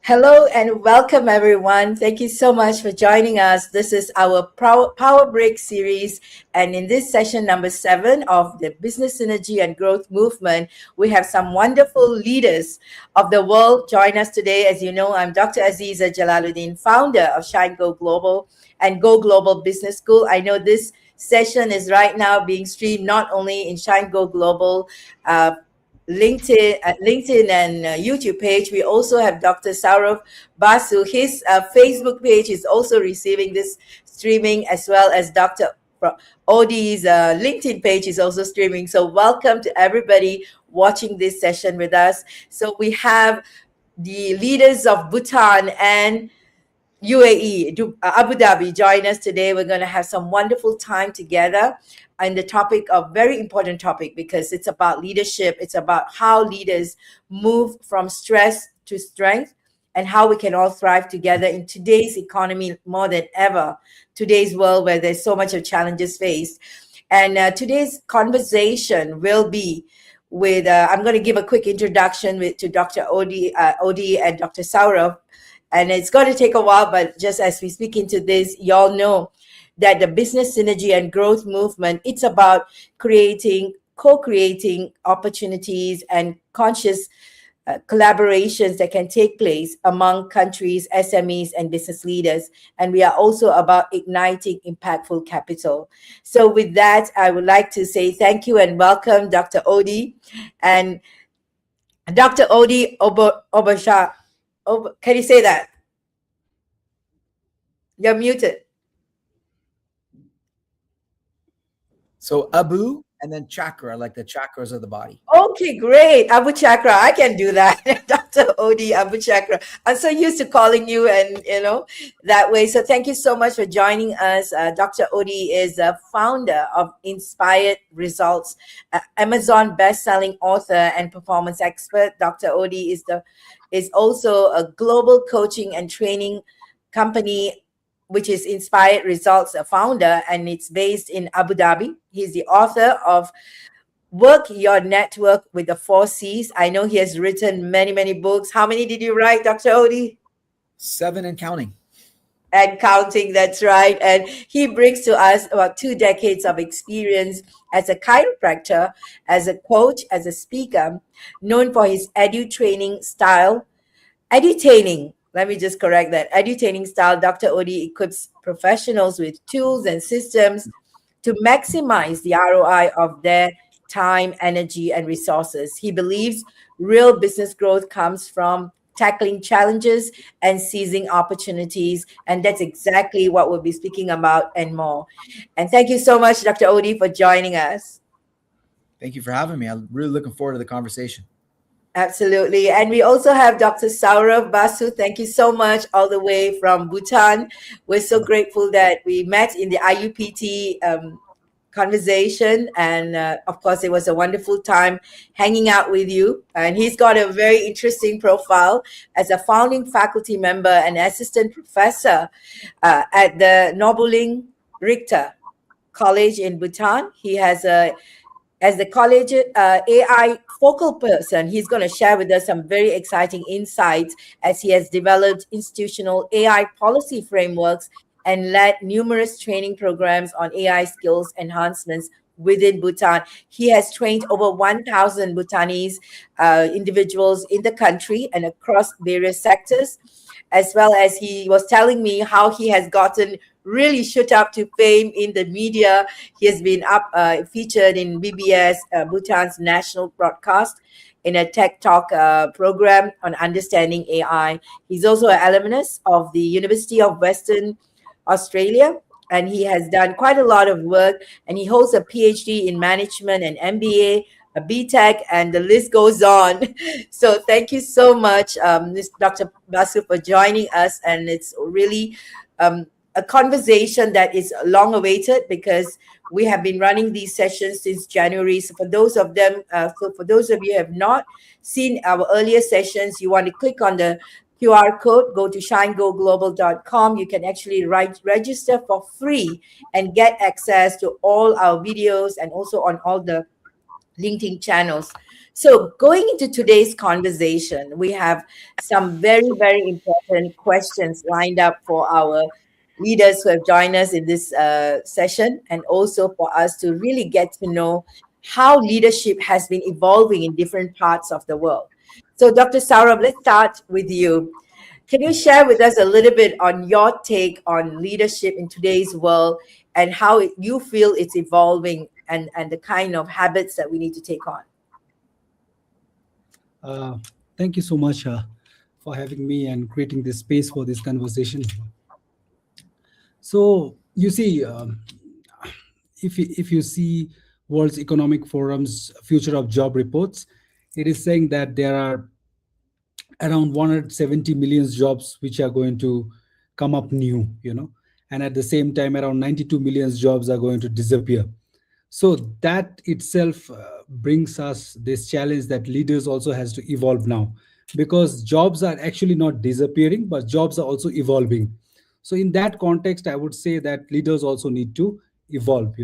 Hello and welcome, everyone. Thank you so much for joining us. This is our Power Break series. And in this session number 7 of the Business Synergy and Growth Movement, we have some wonderful leaders of the world join us today. As you know, I'm Dr. Azeeza Jalaludeen, founder of Shine Go Global and Go Global Business School. I know this session is right now being streamed not only in Shine Go Global, LinkedIn and YouTube page. We also have Dr. Sourav Basu. His Facebook page is also receiving this streaming, as well as Dr. Oudi's LinkedIn page is also streaming. So welcome to everybody watching this session with us. So we have the leaders of Bhutan and UAE, Abu Dhabi, join us today. We're going to have some wonderful time together on the topic of very important topic, because it's about leadership. It's about how leaders move from stress to strength and how we can all thrive together in today's economy more than ever, today's world where there's so much of challenges faced. And today's conversation will be with, I'm going to give a quick introduction to Dr. Oudi and Dr. Sourav. And it's going to take a while, but just as we speak into this, y'all know that the Business Synergy and Growth Movement, it's about co-creating opportunities and conscious collaborations that can take place among countries, SMEs, and business leaders. And we are also about igniting impactful capital. So with that, I would like to say thank you and welcome Dr. Oudi and Dr. Oudi Abouchacra. Can you say that? You're muted. So Abu and then chakra, like the chakras of the body. Okay, great. Abouchacra. I can do that. Dr. Oudi Abouchacra. I'm so used to calling you and, that way. So thank you so much for joining us. Dr. Oudi is a founder of Inspired Results, Amazon best-selling author and performance expert. Dr. Oudi is also a global coaching and training company, which is Inspired Results, a founder, and it's based in Abu Dhabi. He's the author of Work Your Network with the 4 C's. I know he has written many, many books. How many did you write, Dr. Oudi? 7 and counting. And counting, that's right. And he brings to us about 2 decades of experience as a chiropractor, as a coach, as a speaker, known for his edutaining style. Edutaining. Let me just correct that. Edutaining style, Dr. Oudi equips professionals with tools and systems to maximize the ROI of their time, energy, and resources. He believes real business growth comes from tackling challenges and seizing opportunities. And that's exactly what we'll be speaking about and more. And thank you so much, Dr. Oudi, for joining us. Thank you for having me. I'm really looking forward to the conversation. Absolutely. And we also have Dr. Sourav Basu. Thank you so much, all the way from Bhutan. We're so grateful that we met in the IUPT conversation. And of course, it was a wonderful time hanging out with you. And he's got a very interesting profile as a founding faculty member and assistant professor at the Norbuling Rigter College in Bhutan. He has as the college AI focal person, he's going to share with us some very exciting insights as he has developed institutional AI policy frameworks and led numerous training programs on AI skills enhancements within Bhutan. He has trained over 1,000 Bhutanese individuals in the country and across various sectors, as well as he was telling me how he has gotten really shoot up to fame in the media. He has been featured in BBS, Bhutan's national broadcast, in a tech talk program on understanding AI. He's also an alumnus of the University of Western Australia, and he has done quite a lot of work, and he holds a PhD in management and MBA, a BTech, and the list goes on. So thank you so much, Dr. Basu, for joining us. And it's really a conversation that is long awaited, because we have been running these sessions since January. So for those of you who have not seen our earlier sessions, you want to click on the QR code, go to shinegoglobal.com. You can actually register for free and get access to all our videos and also on all the LinkedIn channels. So, going into today's conversation, we have some very, very important questions lined up for our leaders who have joined us in this session, and also for us to really get to know how leadership has been evolving in different parts of the world. So, Dr. Sourav, let's start with you. Can you share with us a little bit on your take on leadership in today's world and how you feel it's evolving, and the kind of habits that we need to take on? Uh, Thank you so much for having me and creating this space for this conversation. So you see, if you see World's Economic Forum's Future of Job reports, it is saying that there are around 170 million jobs which are going to come up new, and at the same time, around 92 million jobs are going to disappear. So that itself brings us this challenge that leaders also has to evolve now, because jobs are actually not disappearing, but jobs are also evolving. So in that context, I would say that leaders also need to evolve.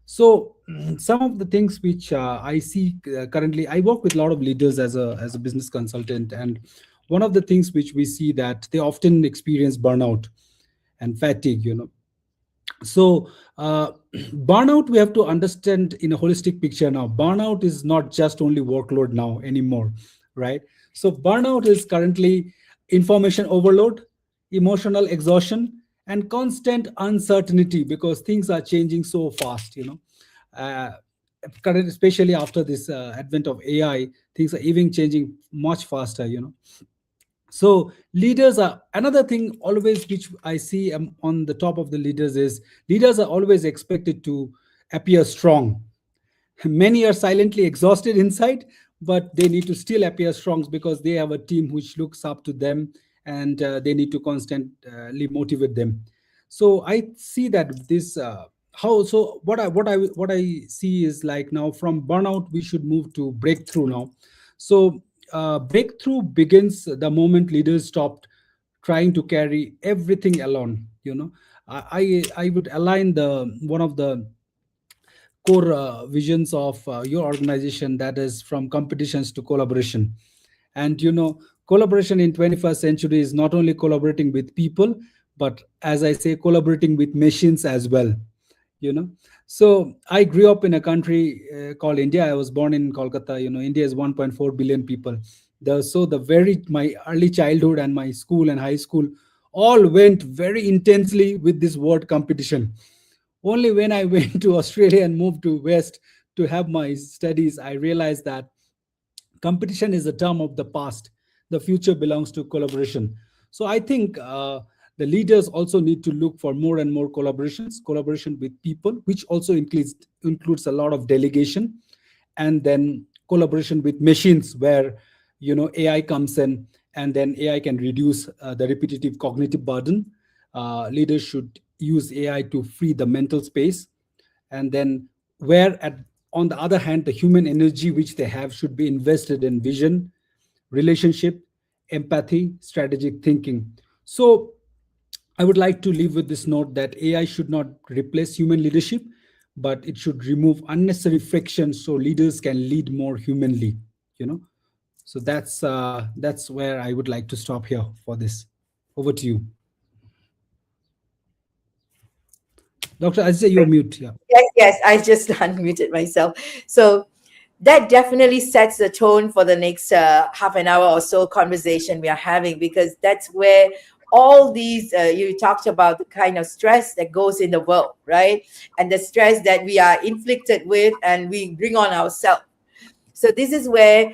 So some of the things which I see currently, I work with a lot of leaders as a business consultant, and one of the things which we see that they often experience burnout and fatigue. So burnout, we have to understand in a holistic picture now. Burnout is not just only workload now anymore, right? So burnout is currently information overload, emotional exhaustion, and constant uncertainty, because things are changing so fast. uh, Especially after this advent of AI, things are even changing much faster. So leaders are another thing always which I see on the top of the leaders is leaders are always expected to appear strong. Many are silently exhausted inside, but they need to still appear strong because they have a team which looks up to them, and they need to constantly motivate them. So I see that this how so what I see is like now from burnout we should move to breakthrough now. So breakthrough begins the moment leaders stopped trying to carry everything alone. I would align the one of the core visions of your organization, that is from competitions to collaboration. And collaboration in 21st century is not only collaborating with people, but as I say, collaborating with machines as well. you know so I grew up in a country called India. I was born in Kolkata. India is 1.4 billion people. The very my early childhood and my school and high school all went very intensely with this word competition. Only when I went to Australia and moved to West to have my studies, I realized that competition is a term of the past. The future belongs to collaboration. So I think the leaders also need to look for more and more collaboration with people, which also includes a lot of delegation, and then collaboration with machines, where AI comes in, and then AI can reduce the repetitive cognitive burden. Leaders should use AI to free the mental space, and then where at on the other hand, the human energy which they have should be invested in vision, relationship, empathy, strategic thinking. So I would like to leave with this note that AI should not replace human leadership, but it should remove unnecessary friction so leaders can lead more humanly. You know, so that's where I would like to stop here for this. Over to you, Dr. Aziza. You're mute. Yeah. Yes, yes, I just unmuted myself. So that definitely sets the tone for the next half an hour or so conversation we are having, because that's where all these you talked about the kind of stress that goes in the world, right? And the stress that we are inflicted with and we bring on ourselves. So this is where,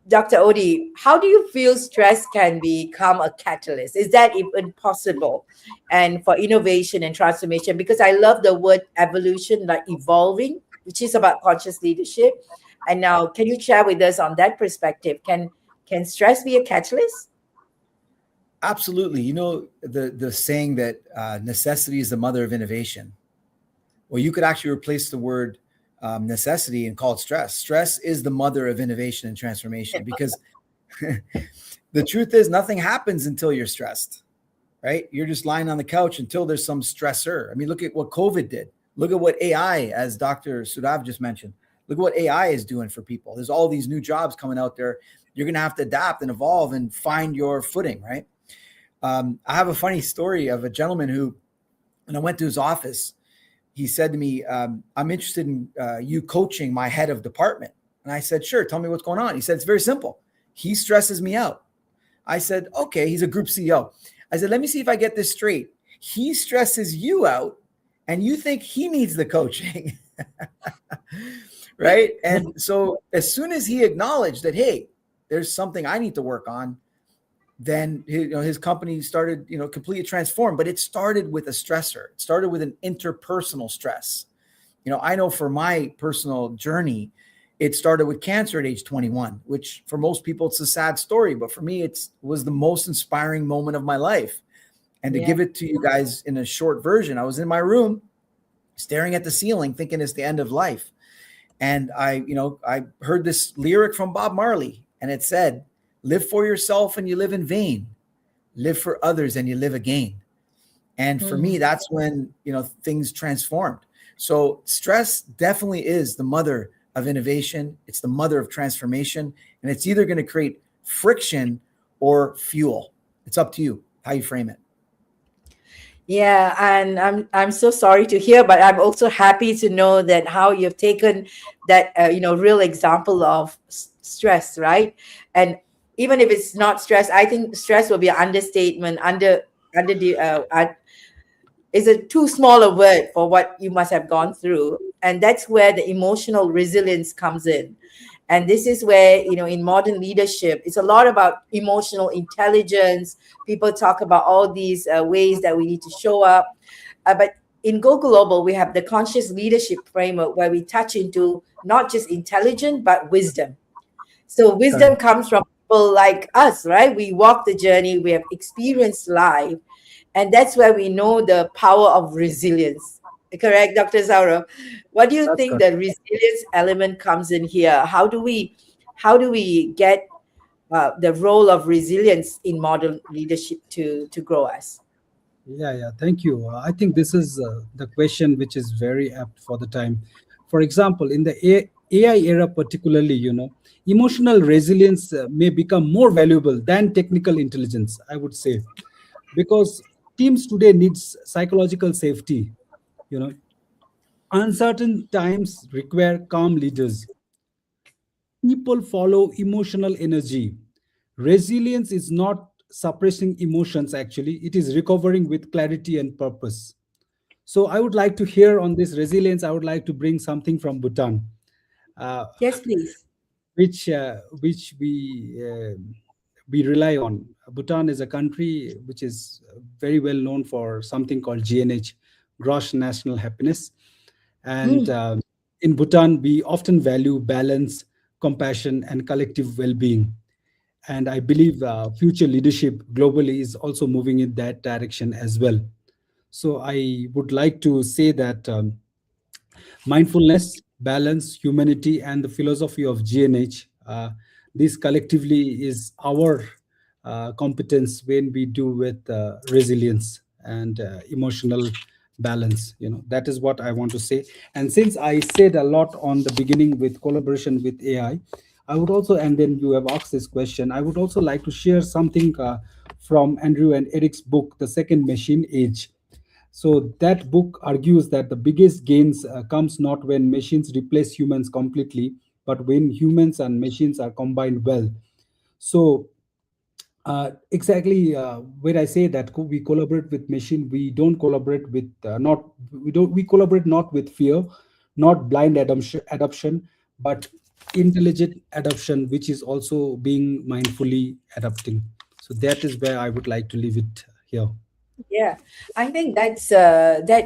Dr. Oudi, how do you feel stress can become a catalyst? Is that even possible? And for innovation and transformation, because I love the word evolution, like evolving, which is about conscious leadership. And now, can you share with us on that perspective? Can stress be a catalyst? Absolutely. The saying that necessity is the mother of innovation. Well, you could actually replace the word necessity and call it stress. Stress is the mother of innovation and transformation, because the truth is nothing happens until you're stressed, right? You're just lying on the couch until there's some stressor. I mean, look at what COVID did. Look at what AI, as Dr. Sourav just mentioned, Look at what AI is doing for people. There's all these new jobs coming out there. You're going to have to adapt and evolve and find your footing, right? I have a funny story of a gentleman who, when I went to his office, he said to me, I'm interested in you coaching my head of department. And I said, sure, tell me what's going on. He said, it's very simple. He stresses me out. I said, okay, he's a group CEO. I said, let me see if I get this straight. He stresses you out and you think he needs the coaching, right? And so as soon as he acknowledged that, hey, there's something I need to work on, then his company started, completely transformed. But it started with a stressor. It started with an interpersonal stress. I know for my personal journey, it started with cancer at age 21, which for most people, it's a sad story. But for me, it was the most inspiring moment of my life. And to give it to you guys in a short version, I was in my room staring at the ceiling, thinking it's the end of life. And I heard this lyric from Bob Marley, and it said, live for yourself and you live in vain. Live for others and you live again. And for me, that's when, things transformed. So stress definitely is the mother of innovation. It's the mother of transformation. And it's either going to create friction or fuel. It's up to you how you frame it. Yeah, and I'm so sorry to hear, but I'm also happy to know that how you've taken that real example of stress, right? And even if it's not stress, I think stress will be an understatement. Is a too small a word for what you must have gone through, and that's where the emotional resilience comes in. And this is where, in modern leadership, it's a lot about emotional intelligence. People talk about all these ways that we need to show up. But in Go Global, we have the conscious leadership framework where we touch into not just intelligence, but wisdom. So wisdom comes from people like us, right? We walk the journey, we have experienced life. And that's where we know the power of resilience. Correct, Dr. Sourav? What do you think the resilience element comes in here? How do we get the role of resilience in modern leadership to grow us? Yeah. Thank you. I think this is the question which is very apt for the time. For example, in the AI era, particularly, emotional resilience may become more valuable than technical intelligence, I would say, because teams today needs psychological safety. Uncertain times require calm leaders. People follow emotional energy. Resilience is not suppressing emotions, actually, it is recovering with clarity and purpose. So, I would like to hear on this resilience. I would like to bring something from Bhutan, uh, Yes, please. which we rely on. Bhutan is a country which is very well known for something called GNH, gross national happiness. And in Bhutan, we often value balance, compassion, and collective well-being. And I believe future leadership globally is also moving in that direction as well. So I would like to say that mindfulness, balance, humanity, and the philosophy of GNH, this collectively is our competence when we do with resilience and emotional balance. That is what I want to say. And since I said a lot on the beginning with collaboration with I would also, and then you have asked this question, I would also like to share something from Andrew and Eric's book, The Second Machine Age. So that book argues that the biggest gains comes not when machines replace humans completely, but when humans and machines are combined well. So exactly where I say that we collaborate with machine, we don't collaborate with we collaborate not with fear, not blind adoption, but intelligent adoption, which is also being mindfully adapting. So that is where I would like to leave it here. Yeah, I think that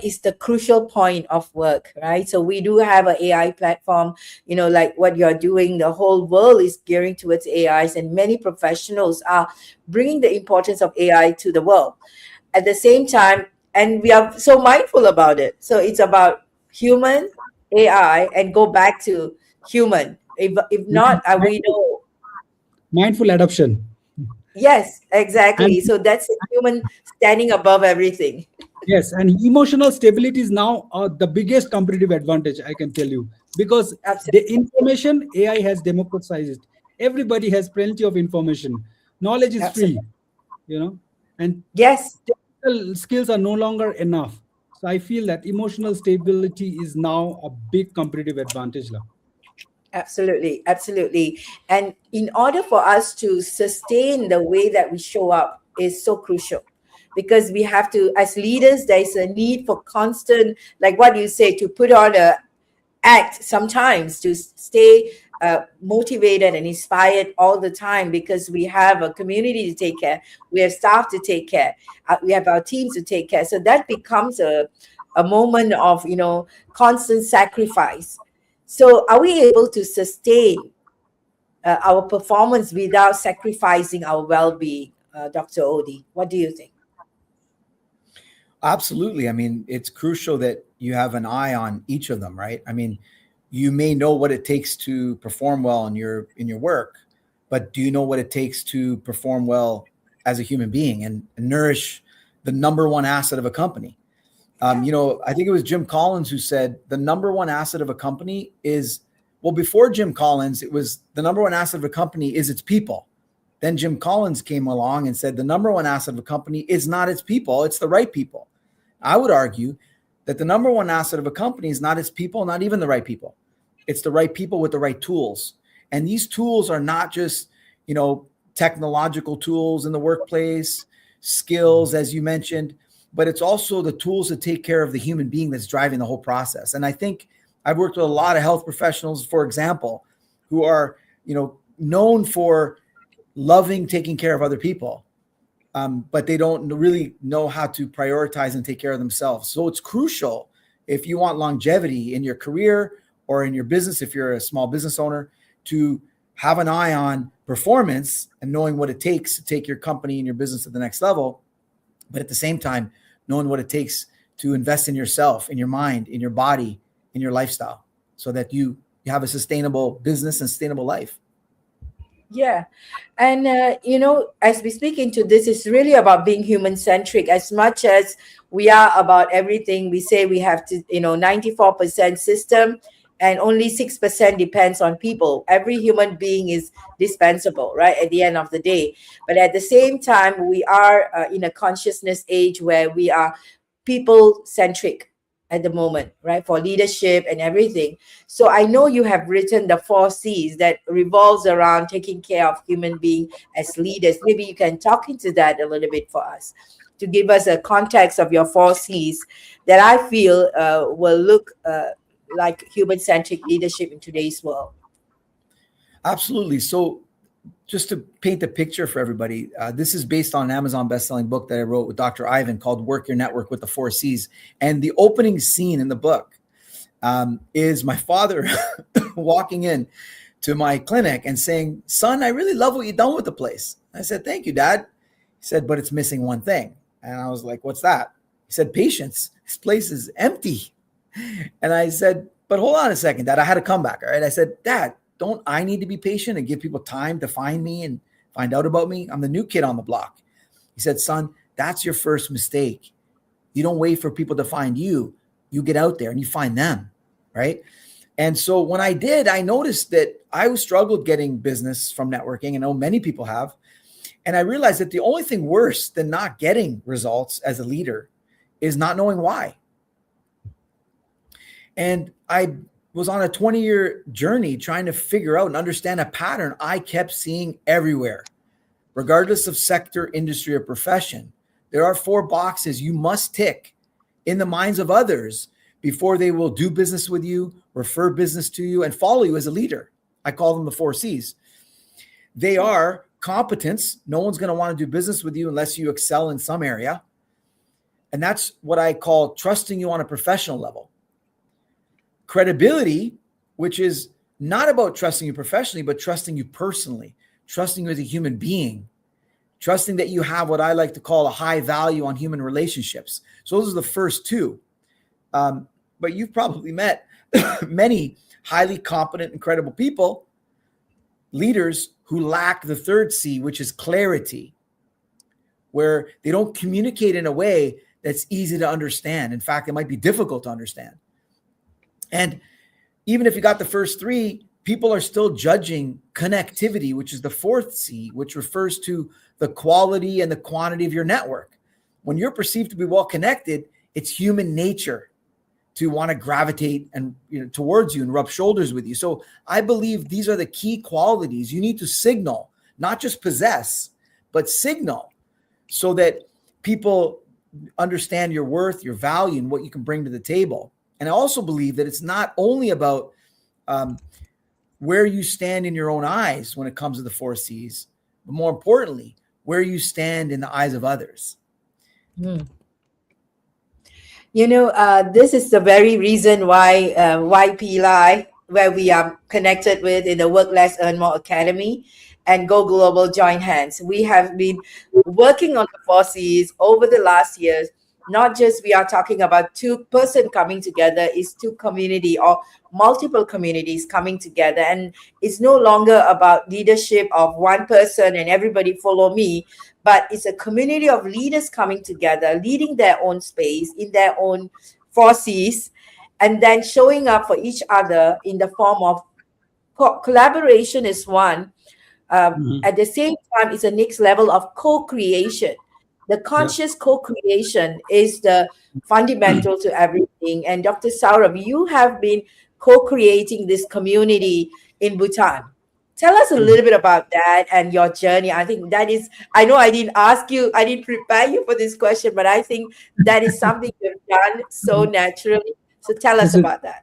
is the crucial point of work, right? So we do have an AI platform, like what you're doing. The whole world is gearing towards AIs, and many professionals are bringing the importance of AI to the world. At the same time, and we are so mindful about it. So it's about human, AI, and go back to human. If not, we know. Mindful adoption. Yes, And exactly. So that's a human standing above everything. yes, and emotional stability is now the biggest competitive advantage, I can tell you. because the Absolutely. information AI has democratized it. Everybody has plenty of information. Knowledge is Absolutely. free, and Yes. technical skills are no longer enough. So I feel that emotional stability is now a big competitive advantage now. Absolutely, absolutely. And in order for us to sustain the way that we show up is so crucial, because we have to, as leaders, there is a need for constant, like what you say, to put on a act sometimes to stay motivated and inspired all the time, because we have a community to take care, we have staff to take care, we have our teams to take care. So that becomes a moment of, constant sacrifice. So are we able to sustain our performance without sacrificing our well-being? Dr. Odi, what do you think? Absolutely. I mean, it's crucial that you have an eye on each of them, right? I mean, you may know what it takes to perform well in your work, but do you know what it takes to perform well as a human being and nourish the number one asset of a company? I think it was Jim Collins who said the number one asset of a company is, well, before Jim Collins, it was the number one asset of a company is its people. Then Jim Collins came along and said the number one asset of a company is not its people, it's the right people. I would argue that the number one asset of a company is not its people, not even the right people. It's the right people with the right tools. And these tools are not just, technological tools in the workplace, skills, as you mentioned, but it's also the tools to take care of the human being that's driving the whole process. And I think I've worked with a lot of health professionals, for example, who are, known for loving taking care of other people. But they don't really know how to prioritize and take care of themselves. So it's crucial if you want longevity in your career or in your business, if you're a small business owner, to have an eye on performance and knowing what it takes to take your company and your business to the next level. But at the same time, knowing what it takes to invest in yourself, in your mind, in your body, in your lifestyle, so that you have a sustainable business and sustainable life. Yeah. And, as we speak into this, it's really about being human centric as much as we are about everything. We say we have to, 94% system and only 6% depends on people. Every human being is dispensable, right? At the end of the day. But at the same time, we are in a consciousness age where we are people centric at the moment, right? For leadership and everything. So I know you have written the 4 C's that revolves around taking care of human being as leaders. Maybe you can talk into that a little bit for us to give us a context of your 4 C's that I feel will look like human-centric leadership in today's world. Absolutely. So just to paint the picture for everybody, this is based on an Amazon best-selling book that I wrote with Dr. Ivan called Work Your Network with the 4 C's. And the opening scene in the book is my father walking in to my clinic and saying, "Son, I really love what you've done with the place." I said, "Thank you, Dad." He said, "But it's missing one thing." And I was like, "What's that?" He said, "Patience. This place is empty." And I said, "But hold on a second, Dad." I had a comeback. All right. I said, "Dad, don't I need to be patient and give people time to find me and find out about me? I'm the new kid on the block." He said, "Son, that's your first mistake. You don't wait for people to find you. You get out there and you find them." Right. And so when I did, I noticed that I struggled getting business from networking. I know many people have. And I realized that the only thing worse than not getting results as a leader is not knowing why. And I was on a 20-year journey trying to figure out and understand a pattern I kept seeing everywhere, regardless of sector, industry, or profession. There are 4 boxes you must tick in the minds of others before they will do business with you, refer business to you, and follow you as a leader. I call them the 4 C's. They are competence. No one's going to want to do business with you unless you excel in some area. And that's what I call trusting you on a professional level. Credibility, which is not about trusting you professionally, but trusting you personally, trusting you as a human being, trusting that you have what I like to call a high value on human relationships. So those are the first 2. But you've probably met many highly competent, incredible people, leaders who lack the 3rd C, which is clarity, where they don't communicate in a way that's easy to understand. In fact, it might be difficult to understand. And Even if you got the first three, people are still judging connectivity, which is the fourth C, which refers to the quality and the quantity of your network. When you're perceived to be well connected, it's human nature to want to gravitate and towards you and rub shoulders with you. So I believe these are the key qualities you need to signal, not just possess, but signal, so that people understand your worth, your value, and what you can bring to the table. And I also believe that it's not only about where you stand in your own eyes when it comes to the four C's, but more importantly, where you stand in the eyes of others. Hmm. This is the very reason why PLI, where we are connected with in the Work Less Earn More Academy, and Go Global join hands. We have been working on the four C's over the last years. Not just we are talking about two-person coming together, is two community or multiple communities coming together, and it's no longer about leadership of one person and everybody follow me, but it's a community of leaders coming together, leading their own space in their own forces, and then showing up for each other in the form of collaboration is one. Mhm. At the same time, it's a next level of co-creation. The Yeah. conscious co-creation is the fundamental to everything. And Dr. Sourav, you have been co-creating this community in Bhutan. Tell us a little bit about that and your journey. I think that is, I know I didn't ask you, I didn't prepare you for this question, but I think that is something you've done so naturally. So tell us This is about that.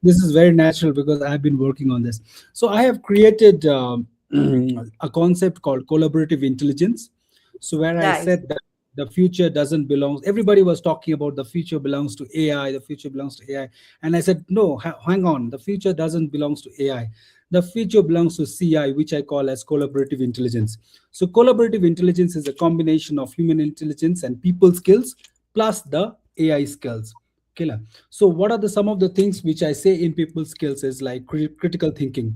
this is very natural because I've been working on this. So I have created a concept called collaborative intelligence. So where I Nice. said that the future doesn't belong. Everybody was talking about the future belongs to AI. The future belongs to AI, and I said no. Hang on. The future doesn't belongs to AI. The future belongs to CI, which I call as collaborative intelligence. So collaborative intelligence is a combination of human intelligence and people skills plus the AI skills. Killer. So what are the some of the things which I say in people skills is like critical thinking,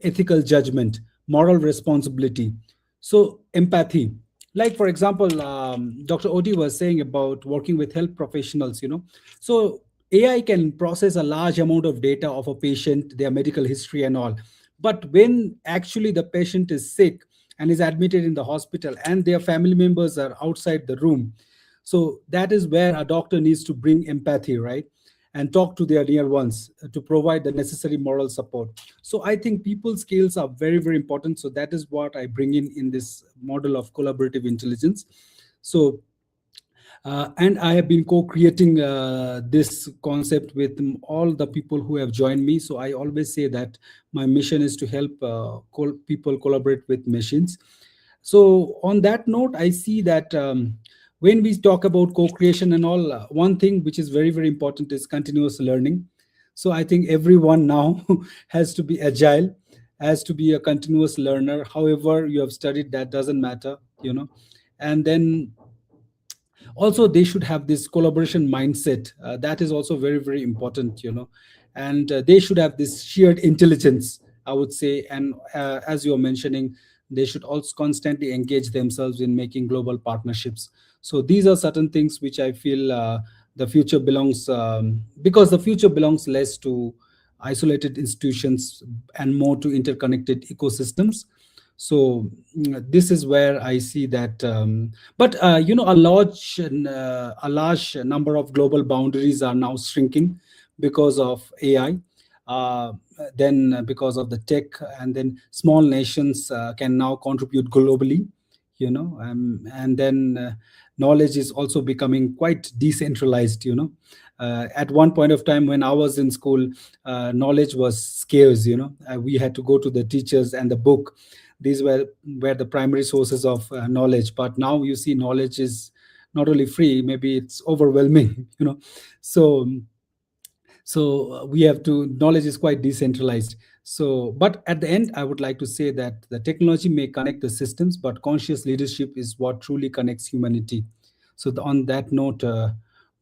ethical judgment, moral responsibility, so empathy. Like for example, Dr. Odi was saying about working with health professionals, so AI can process a large amount of data of a patient, their medical history and all, but when actually the patient is sick and is admitted in the hospital and their family members are outside the room, so that is where a doctor needs to bring empathy, right? And talk to their near ones to provide the necessary moral support. So I think people skills are very, very important. So that is what I bring in this model of collaborative intelligence. So and I have been co-creating this concept with all the people who have joined me. So I always say that my mission is to help people collaborate with machines. So on that note, I see that when we talk about co-creation and all, one thing which is very, very important is continuous learning. So I think everyone now has to be agile, has to be a continuous learner. However you have studied, that doesn't matter, and then also they should have this collaboration mindset, that is also very, very important, and they should have this shared intelligence, I would say. And as you're mentioning, they should also constantly engage themselves in making global partnerships. So these are certain things which I feel the future belongs, because the future belongs less to isolated institutions and more to interconnected ecosystems. So this is where I see that, but a large number of global boundaries are now shrinking because of AI, uh, then because of the tech, and then small nations can now contribute globally, and then knowledge is also becoming quite decentralized. At one point of time when I was in school, knowledge was scarce. We had to go to the teachers and the book. These were the primary sources of knowledge, but now you see knowledge is not only free, maybe it's overwhelming. So we have to, knowledge is quite decentralized. So but at the end, I would like to say that the technology may connect the systems, but conscious leadership is what truly connects humanity. So on that note,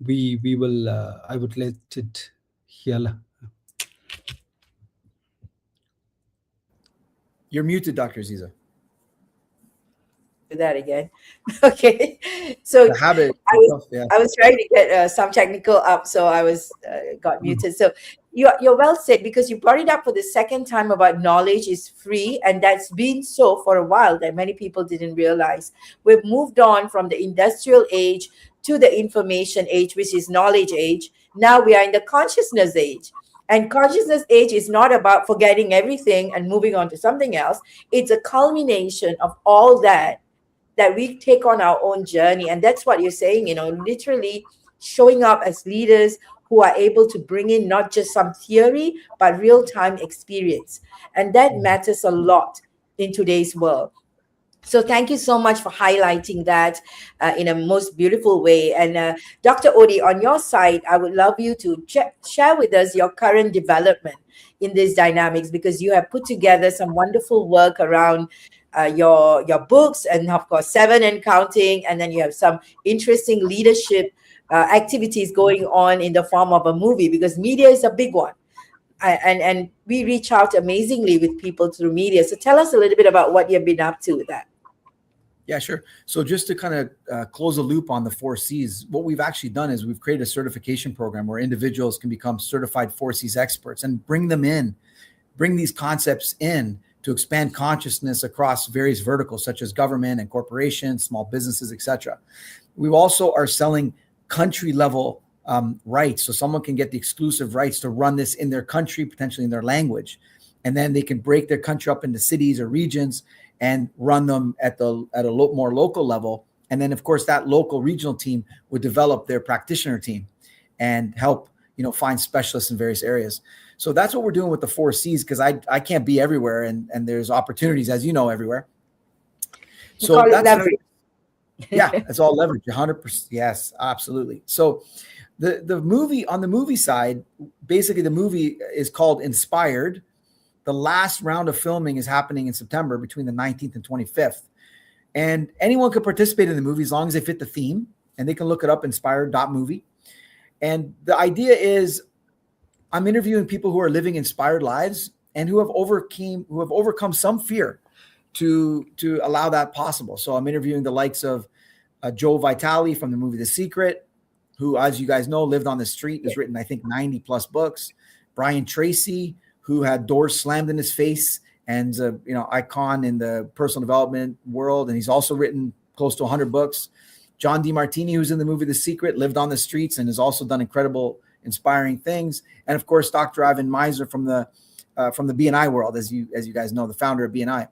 we will I would let it here. You're muted, Dr. Azeeza. do that again. Okay. So The habit I was itself, yeah. I was trying to get some technical up, so I was got muted. So you're well said, because you brought it up for the second time about knowledge is free, and that's been so for a while that many people didn't realize. We've moved on from the industrial age to the information age, which is knowledge age. Now we are in the consciousness age. And consciousness age is not about forgetting everything and moving on to something else. It's a culmination of all that we take on our own journey. And that's what you're saying, literally showing up as leaders who are able to bring in not just some theory, but real time experience. And that matters a lot in today's world. So thank you so much for highlighting that in a most beautiful way. And Dr. Oudi, on your side, I would love you to share with us your current development in these dynamics, because you have put together some wonderful work around your books, and of course Seven and Counting, and then you have some interesting leadership activities going on in the form of a movie, because media is a big one. And we reach out amazingly with people through media. So tell us a little bit about what you've been up to with that. Yeah, sure. So just to kind of close a loop on the 4Cs, what we've actually done is we've created a certification program where individuals can become certified 4Cs experts and bring these concepts in to expand consciousness across various verticals, such as government and corporations, small businesses, etc. We also are selling country level rights. So someone can get the exclusive rights to run this in their country, potentially in their language. And then they can break their country up into cities or regions and run them at a more local level. And then, of course, that local regional team would develop their practitioner team and help, find specialists in various areas. So that's what we're doing with the 4Cs, because I can't be everywhere, and there's opportunities, as you know, everywhere. So that's leverage. Yeah, it's all leverage. 100%. Yes, absolutely. So the movie, on the movie side, basically the movie is called Inspired. The last round of filming is happening in September between the 19th and 25th. And anyone can participate in the movie as long as they fit the theme, and they can look it up, inspired.movie. And the idea is I'm interviewing people who are living inspired lives and who have overcome some fear to allow that possible. So I'm interviewing the likes of Joe Vitale from the movie The Secret, who, as you guys know, lived on the street, has written, I think, 90 plus books. Brian Tracy, who had doors slammed in his face and is a icon in the personal development world. And he's also written close to 100 books. John DeMartini, who's in the movie The Secret, lived on the streets and has also done incredible, inspiring things. And of course, Dr. Ivan Miser from the BNI world, as you guys know, the founder of BNI,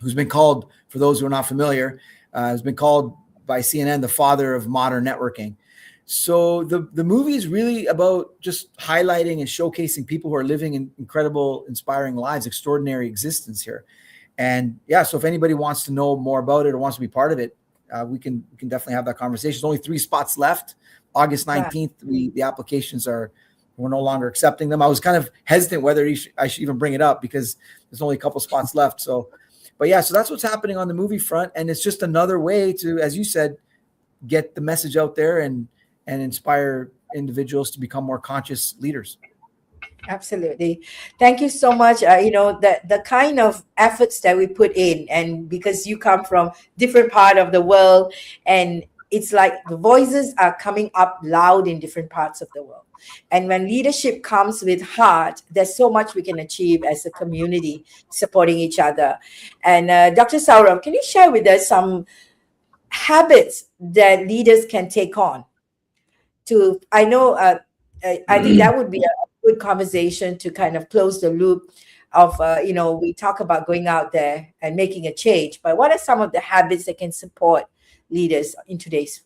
who's been called, for those who are not familiar, has been called by CNN the father of modern networking. So the movie is really about just highlighting and showcasing people who are living in incredible, inspiring lives, extraordinary existence here. And yeah, so if anybody wants to know more about it or wants to be part of it, we can definitely have that conversation. There's only 3 spots left. August 19th, the applications we're no longer accepting them. I was kind of hesitant whether I should even bring it up because there's only a couple spots left. So, but yeah, so that's what's happening on the movie front. And it's just another way to, as you said, get the message out there and inspire individuals to become more conscious leaders. Absolutely. Thank you so much. The kind of efforts that we put in, and because you come from different part of the world, and it's like the voices are coming up loud in different parts of the world. And when leadership comes with heart, there's so much we can achieve as a community supporting each other. And Dr. Sourav, can you share with us some habits that leaders can take on? I think that would be a good conversation to kind of close the loop of, we talk about going out there and making a change, but what are some of the habits that can support leaders in today's?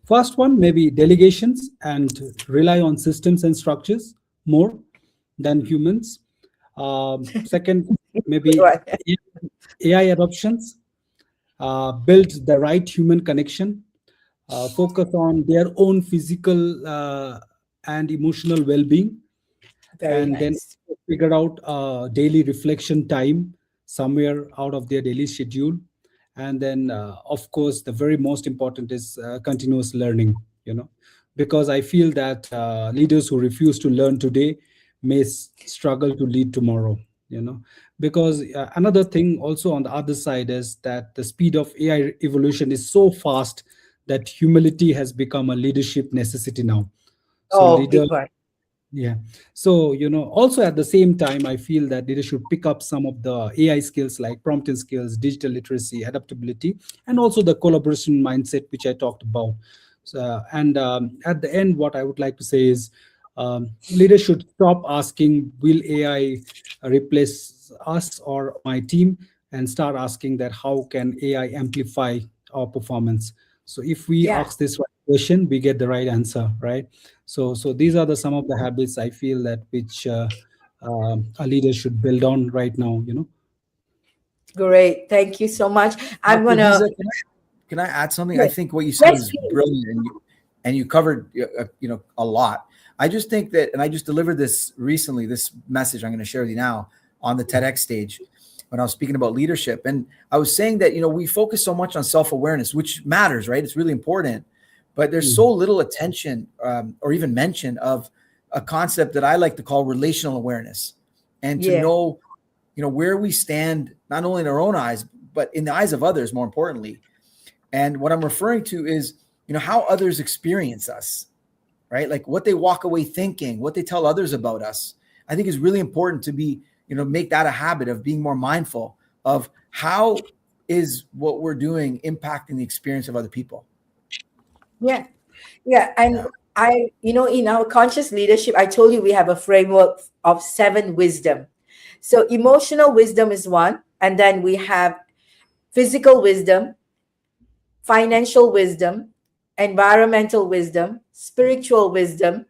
First one, maybe delegations and rely on systems and structures more than humans. Second, maybe AI adoptions, build the right human connection, focus on their own physical and emotional well-being, and nice. Then figure out daily reflection time somewhere out of their daily schedule. And then, of course, the very most important is continuous learning, because I feel that leaders who refuse to learn today may struggle to lead tomorrow. you know, because another thing also on the other side is that the speed of AI evolution is so fast that humility has become a leadership necessity now. So Oh, leader big one. Yeah. So, also at the same time, I feel that leaders should pick up some of the AI skills like prompting skills, digital literacy, adaptability, and also the collaboration mindset, which I talked about. So, and at the end, what I would like to say is leaders should stop asking, will AI replace us or my team? And start asking that, how can AI amplify our performance? So if we Yeah. ask this right question, we get the right answer, right? So these are the some of the habits I feel that which a leader should build on right now. Great. Thank you so much. I'm Dr. gonna. Azeeza, can I add something? I Yes, think what you said yes, is please. brilliant, and you covered a lot. I just think that, and I just delivered this recently. This message I'm going to share with you now on the TEDx stage when I was speaking about leadership, and I was saying that we focus so much on self awareness, which matters, right? It's really important, but there's so Mm. little attention or even mention of a concept that I like to call relational awareness, and to Yeah. know where we stand, not only in our own eyes, but in the eyes of others, more importantly. And what I'm referring to is, how others experience us, right? Like what they walk away thinking, what they tell others about us. I think is really important to be, make that a habit of being more mindful of how is what we're doing impacting the experience of other people. Yeah. Yeah. And Yeah. in our conscious leadership, I told you we have a framework of seven wisdom. So emotional wisdom is one, and then we have physical wisdom, financial wisdom, environmental wisdom, spiritual wisdom,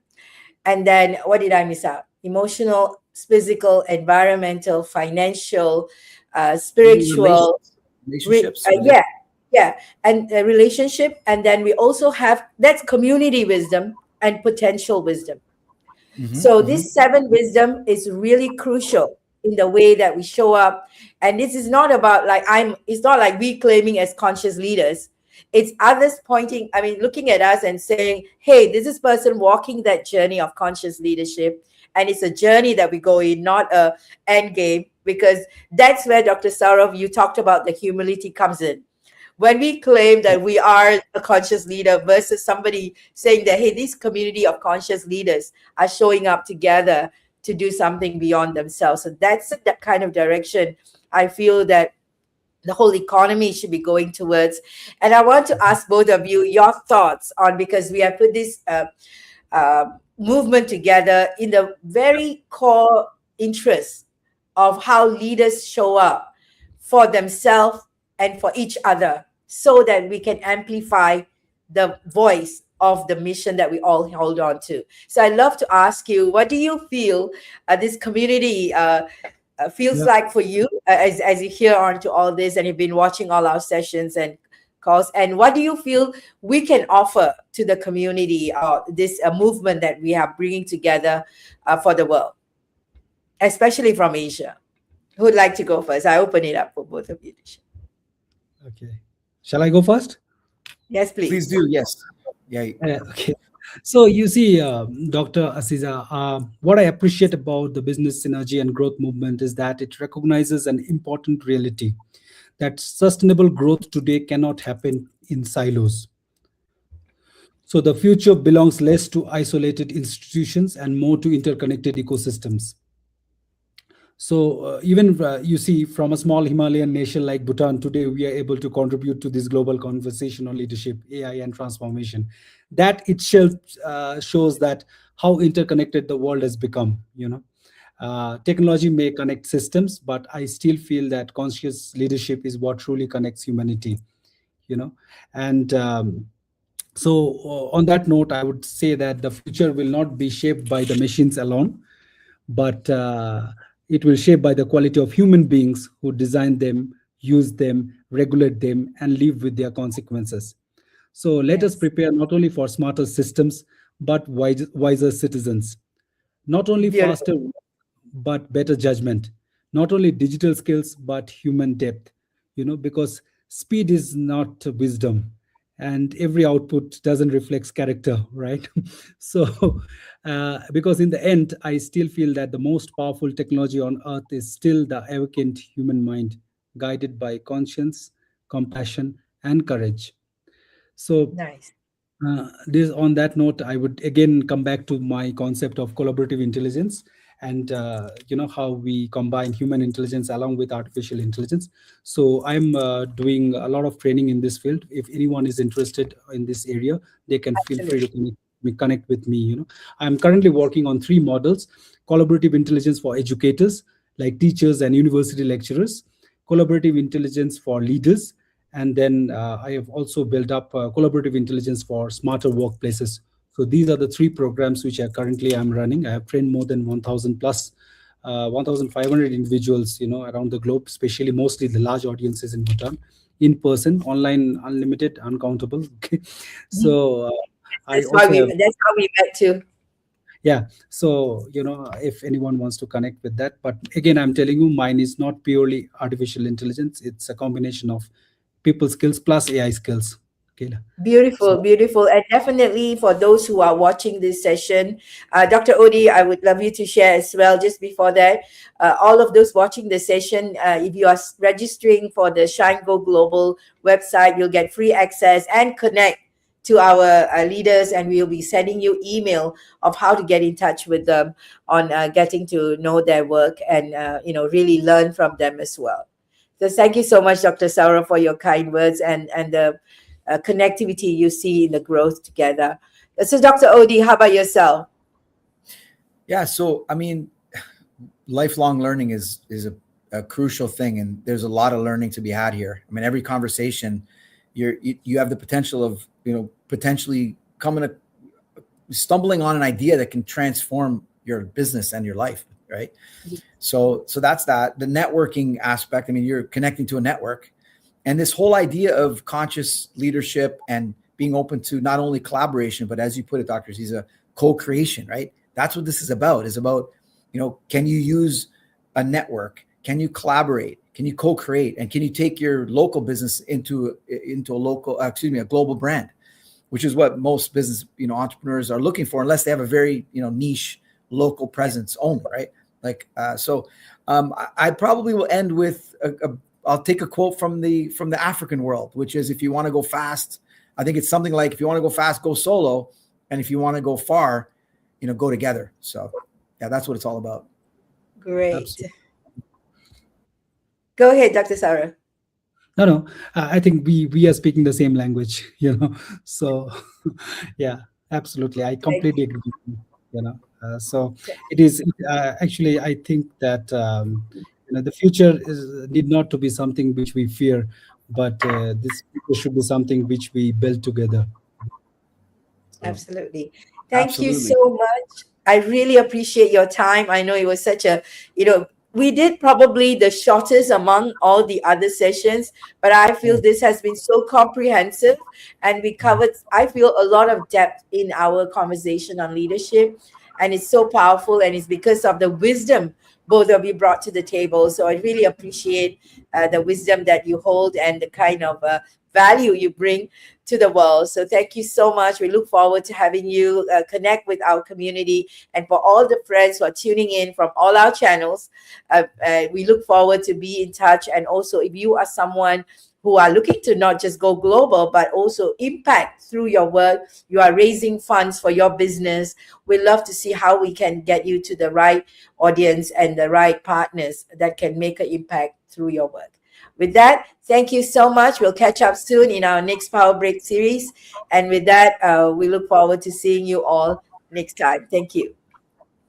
and then what did I miss out? Emotional, physical, environmental, financial, spiritual, Relationships, yeah, yeah, and relationship. And then we also have that's community wisdom and potential wisdom. mm-hmm, So mm-hmm. this seven wisdom is really crucial in the way that we show up. And this is not about like it's not like we claiming as conscious leaders. It's others pointing, I mean, looking at us and saying, hey, this is person walking that journey of conscious leadership. And it's a journey that we go in, not a end game, because that's where Dr. Sourav, you talked about the humility comes in when we claim that we are a conscious leader versus somebody saying that, hey, this community of conscious leaders are showing up together to do something beyond themselves. So that's that kind of direction I feel that the whole economy should be going towards. And I want to ask both of you your thoughts on, because we have put this movement together in the very core interest of how leaders show up for themselves and for each other so that we can amplify the voice of the mission that we all hold on to. So I'd love to ask you, what do you feel this community feels Yeah. like for you as you hear on to all this and you've been watching all our sessions and calls, and what do you feel we can offer to the community, this movement that we are bringing together for the world, especially from Asia? Who'd like to go first? I open it up for both of you to share. Okay. Shall I go first? Yes, Please please. do. Yes. Yeah. Okay. So you see, Dr. Azeeza, what I appreciate about the business synergy and growth movement is that it recognizes an important reality that sustainable growth today cannot happen in silos. So the future belongs less to isolated institutions and more to interconnected ecosystems. So even you see, from a small Himalayan nation like Bhutan, today we are able to contribute to this global conversation on leadership, AI, and transformation. That itself shows that how interconnected the world has become. Technology may connect systems, but I still feel that conscious leadership is what truly connects humanity. You know, and so on that note, I would say that the future will not be shaped by the machines alone, but it will shape by the quality of human beings who design them, use them, regulate them, and live with their consequences. So let us Yes. prepare not only for smarter systems, but wiser citizens. Not only Beautiful. faster, but better judgment. Not only digital skills, but human depth. Because speed is not wisdom, and every output doesn't reflect character, right? So because in the end, I still feel that the most powerful technology on earth is still the awakened human mind, guided by conscience, compassion, and courage. So Nice. this on that note, I would again come back to my concept of collaborative intelligence, and how we combine human intelligence along with artificial intelligence. So I'm doing a lot of training in this field. If anyone is interested in this area, they can feel free to Absolutely. connect with me. I'm currently working on three models: collaborative intelligence for educators like teachers and university lecturers, collaborative intelligence for leaders, and then I have also built up collaborative intelligence for smarter workplaces. So these are the three programs which are currently I'm running. I have trained more than 1000 plus 1500 individuals around the globe, especially mostly the large audiences in Bhutan, in person, online, unlimited, uncountable. Okay. Mhm. So I That's why also we. have, That's how we met too. yeah. So if anyone wants to connect with that, but again, I'm telling you, mine is not purely artificial intelligence. It's a combination of people skills plus AI skills. Okay. Beautiful, So beautiful. And definitely for those who are watching this session, Dr. Oudi, I would love you to share as well. Just before that, all of those watching the session, if you are registering for the Shine Go Global website, you'll get free access and connect to our leaders, and we'll be sending you email of how to get in touch with them on getting to know their work and really learn from them as well. So thank you so much, Dr. Saura, for your kind words and the connectivity you see in the growth together. So, Dr. Odi, how about yourself? Yeah. So, I mean, lifelong learning is a crucial thing, and there's a lot of learning to be had here. I mean, every conversation, you have the potential of potentially stumbling on an idea that can transform your business and your life, right? So that's that. The networking aspect. I mean, you're connecting to a network, and this whole idea of conscious leadership and being open to not only collaboration, but as you put it, Dr. Azeeza, co-creation, right? That's what this is about. Is about, can you use a network? Can you collaborate? Can you co-create? And can you take your local business into a global brand, which is what most business, entrepreneurs are looking for, unless they have a very, niche local presence only, right? Like, I probably will end with I'll take a quote from the African world, which is, if you want to go fast, I think it's something like, if you want to go fast, go solo. And if you want to go far, go together. So yeah, that's what it's all about. Great. absolutely. Go ahead, Dr. Sarah. No, I think we are speaking the same language. So yeah, absolutely, I Thank completely you. agree with you. So it is actually, I think that the future need not to be something which we fear, but this future should be something which we build together. So Absolutely. Thank you Absolutely. so much. I really appreciate your time. I know it was such a, we did probably the shortest among all the other sessions, but I feel this has been so comprehensive and we covered, I feel, a lot of depth in our conversation on leadership. And it's so powerful, and it's because of the wisdom both of you brought to the table. So I really appreciate the wisdom that you hold and the kind of value you bring to the world. So thank you so much. We look forward to having you connect with our community, and for all the friends who are tuning in from all our channels. We look forward to be in touch. And also, if you are someone who are looking to not just go global, but also impact through your work, you are raising funds for your business, we love to see how we can get you to the right audience and the right partners that can make an impact through your work. With that, thank you so much. We'll catch up soon in our next Power Break series. And with that, we look forward to seeing you all next time. Thank you.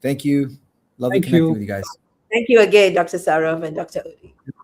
Thank you. Lovely thank connecting you. with you guys. Thank you again, Dr. Saurav and Dr. Udi.